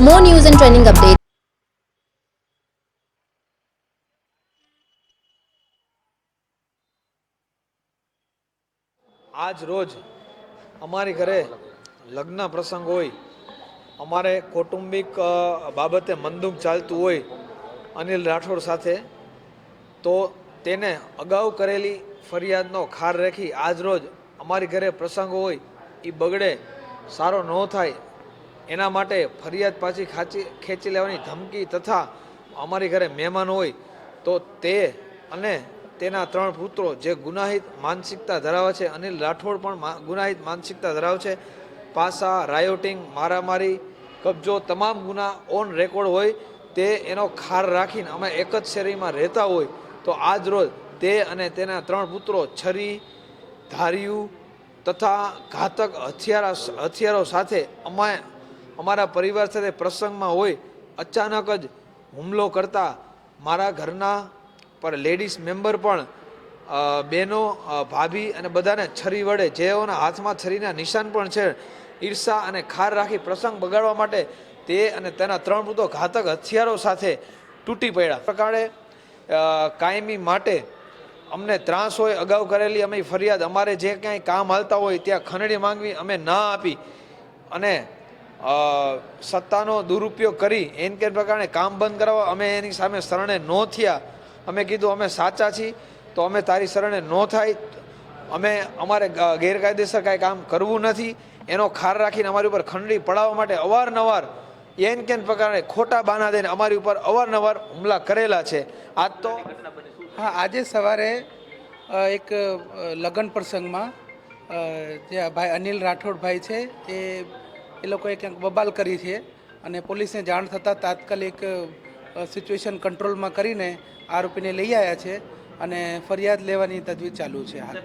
more news and trending updates, આજ રોજ અમારી ઘરે લગ્ન પ્રસંગ હોય, અમારે કૌટુંબિક બાબતે મંદુક ચાલતું હોય અનિલ રાઠોડ સાથે, તો તેને અગાઉ કરેલી ફરિયાદનો ખાર રાખી આજ રોજ અમારી ઘરે પ્રસંગો હોય એ બગડે, સારો ન થાય એના માટે ફરિયાદ પાછી ખેંચી લેવાની ધમકી તથા અમારી ઘરે મહેમાન હોય તો તે અને તેના 3 પુત્રો જે ગુનાહિત માનસિકતા ધરાવે છે, અનિલ રાઠોડ પણ ગુનાહિત માનસિકતા ધરાવે છે, પાસા, રાયોટિંગ, મારામારી, કબજો તમામ ગુના ઓન રેકોર્ડ હોય, તે એનો ખાર રાખીને અમે એક જ શેરીમાં રહેતા હોય તો આજ રોજ તે અને તેના 3 પુત્રો છરી, ધારિયું તથા ઘાતક હથિયારો સાથે અમારા પરિવાર સાથે પ્રસંગમાં હોય અચાનક જ હુમલો કરતા મારા ઘરના પર લેડીઝ મેમ્બર પણ બહેનો, ભાભી અને બધાને છરી વડે, જેઓના હાથમાં છરીના નિશાન પણ છે, ઈર્ષા અને ખાર રાખી પ્રસંગ બગાડવા માટે તે અને તેના 3 પુત્રો ઘાતક હથિયારો સાથે તૂટી પડ્યા. પ્રકારે કાયમી માટે અમને ત્રાસ હોય, અગાઉ કરેલી અમે ફરિયાદ, અમારે જે ક્યાંય કામ હાલતા હોય ત્યાં ખંડણી માંગવી, અમે ના આપી અને સત્તાનો દુરુપયોગ કરી એન કે પ્રકારે કામ બંધ કરાવવા અમે એની સામે શરણે ન થયા. અમે કીધું અમે સાચા છીએ તો અમે તારી શરણે ન થાય, અમારે ગેરકાયદેસર કાંઈ કામ કરવું નથી, એનો ખાર રાખીને અમારી ઉપર ખંડણી પડાવવા માટે અવારનવાર એન કેન પ્રકારે ખોટા બાના દઈને અમારી ઉપર અવારનવાર હુમલા કરેલા છે. આજ તો હા, આજે સવારે એક લગ્ન પ્રસંગમાં જે ભાઈ અનિલ રાઠોડ ભાઈ છે એ લોકોએ ક્યાંક બબાલ કરી છે અને પોલીસને જાણ થતાં તાત્કાલિક સિચ્યુએશન કંટ્રોલમાં કરીને આરોપીને લઈ આવ્યા છે અને ફરિયાદ લેવાની તજવીજ ચાલુ છે હાલ.